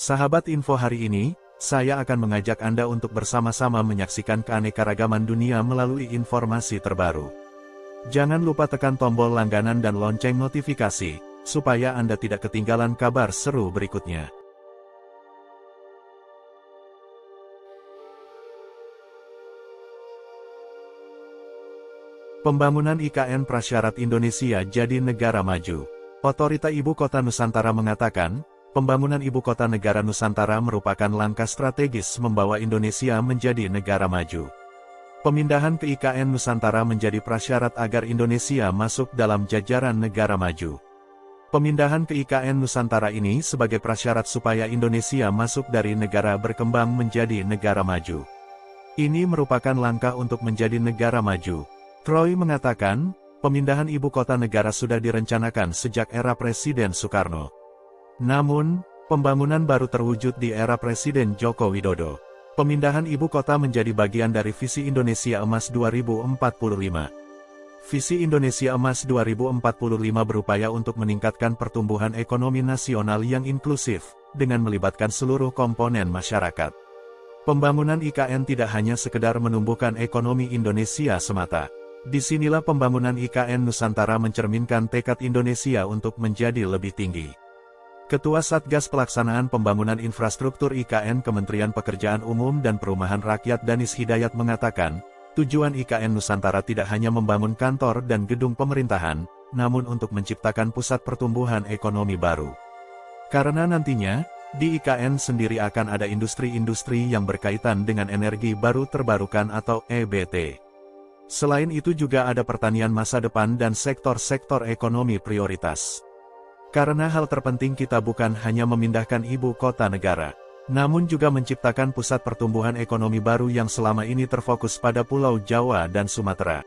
Sahabat info hari ini, saya akan mengajak Anda untuk bersama-sama menyaksikan keanekaragaman dunia melalui informasi terbaru. Jangan lupa tekan tombol langganan dan lonceng notifikasi, supaya Anda tidak ketinggalan kabar seru berikutnya. Pembangunan IKN prasyarat Indonesia jadi negara maju. Otorita Ibu Kota Nusantara mengatakan, pembangunan Ibu Kota Negara Nusantara merupakan langkah strategis membawa Indonesia menjadi negara maju. Pemindahan ke IKN Nusantara menjadi prasyarat agar Indonesia masuk dalam jajaran negara maju. Pemindahan ke IKN Nusantara ini sebagai prasyarat supaya Indonesia masuk dari negara berkembang menjadi negara maju. Ini merupakan langkah untuk menjadi negara maju. Troy mengatakan, pemindahan ibu kota negara sudah direncanakan sejak era Presiden Soekarno. Namun, pembangunan baru terwujud di era Presiden Joko Widodo. Pemindahan ibu kota menjadi bagian dari Visi Indonesia Emas 2045. Visi Indonesia Emas 2045 berupaya untuk meningkatkan pertumbuhan ekonomi nasional yang inklusif, dengan melibatkan seluruh komponen masyarakat. Pembangunan IKN tidak hanya sekedar menumbuhkan ekonomi Indonesia semata. Disinilah pembangunan IKN Nusantara mencerminkan tekad Indonesia untuk menjadi lebih tinggi. Ketua Satgas Pelaksanaan Pembangunan Infrastruktur IKN Kementerian Pekerjaan Umum dan Perumahan Rakyat Danis Hidayat mengatakan, tujuan IKN Nusantara tidak hanya membangun kantor dan gedung pemerintahan, namun untuk menciptakan pusat pertumbuhan ekonomi baru. Karena nantinya, di IKN sendiri akan ada industri-industri yang berkaitan dengan energi baru terbarukan atau EBT. Selain itu juga ada pertanian masa depan dan sektor-sektor ekonomi prioritas. Karena hal terpenting kita bukan hanya memindahkan ibu kota negara, namun juga menciptakan pusat pertumbuhan ekonomi baru yang selama ini terfokus pada Pulau Jawa dan Sumatera.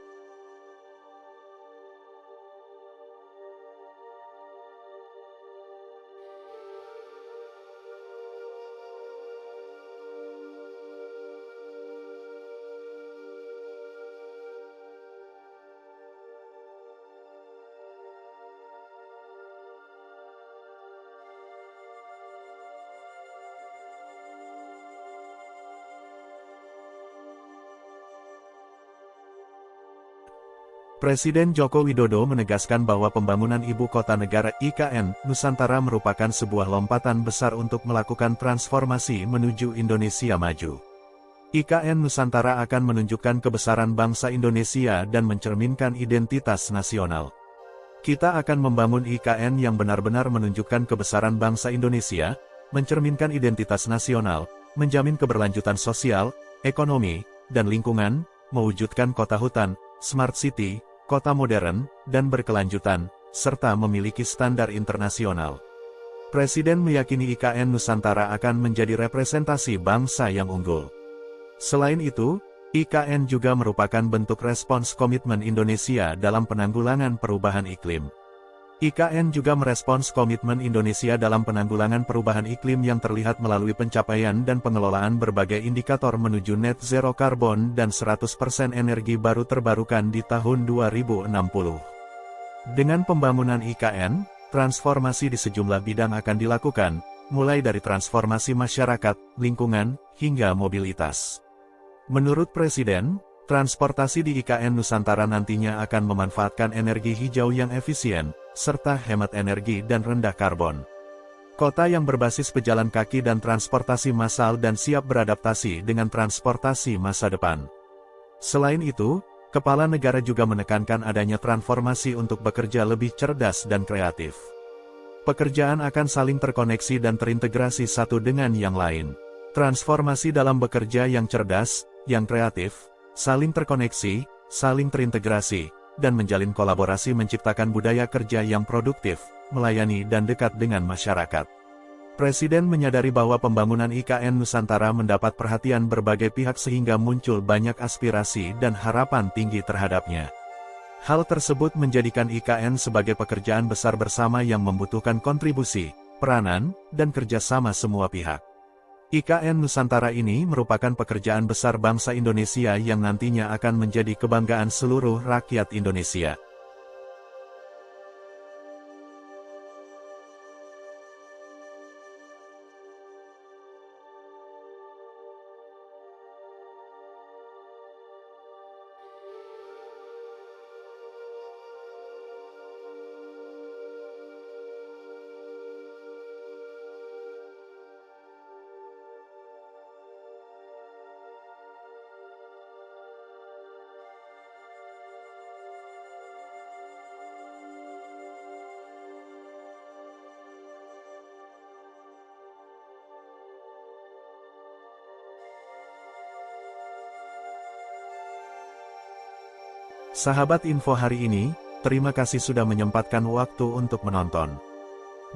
Presiden Joko Widodo menegaskan bahwa pembangunan Ibu Kota Negara IKN Nusantara merupakan sebuah lompatan besar untuk melakukan transformasi menuju Indonesia maju. IKN Nusantara akan menunjukkan kebesaran bangsa Indonesia dan mencerminkan identitas nasional. Kita akan membangun IKN yang benar-benar menunjukkan kebesaran bangsa Indonesia, mencerminkan identitas nasional, menjamin keberlanjutan sosial, ekonomi, dan lingkungan, mewujudkan kota hutan, smart city, kota modern, dan berkelanjutan, serta memiliki standar internasional. Presiden meyakini IKN Nusantara akan menjadi representasi bangsa yang unggul. Selain itu, IKN juga merupakan bentuk respons komitmen Indonesia dalam penanggulangan perubahan iklim. IKN juga merespons komitmen Indonesia dalam penanggulangan perubahan iklim yang terlihat melalui pencapaian dan pengelolaan berbagai indikator menuju net zero karbon dan 100% energi baru terbarukan di tahun 2060. Dengan pembangunan IKN, transformasi di sejumlah bidang akan dilakukan, mulai dari transformasi masyarakat, lingkungan, hingga mobilitas. Menurut Presiden, transportasi di IKN Nusantara nantinya akan memanfaatkan energi hijau yang efisien, serta hemat energi dan rendah karbon. Kota yang berbasis pejalan kaki dan transportasi massal dan siap beradaptasi dengan transportasi masa depan. Selain itu, Kepala Negara juga menekankan adanya transformasi untuk bekerja lebih cerdas dan kreatif. Pekerjaan akan saling terkoneksi dan terintegrasi satu dengan yang lain. Transformasi dalam bekerja yang cerdas, yang kreatif, saling terkoneksi, saling terintegrasi, dan menjalin kolaborasi menciptakan budaya kerja yang produktif, melayani dan dekat dengan masyarakat. Presiden menyadari bahwa pembangunan IKN Nusantara mendapat perhatian berbagai pihak sehingga muncul banyak aspirasi dan harapan tinggi terhadapnya. Hal tersebut menjadikan IKN sebagai pekerjaan besar bersama yang membutuhkan kontribusi, peranan, dan kerjasama semua pihak. IKN Nusantara ini merupakan pekerjaan besar bangsa Indonesia yang nantinya akan menjadi kebanggaan seluruh rakyat Indonesia. Sahabat info hari ini, terima kasih sudah menyempatkan waktu untuk menonton.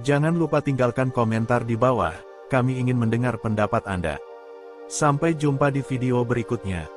Jangan lupa tinggalkan komentar di bawah, kami ingin mendengar pendapat Anda. Sampai jumpa di video berikutnya.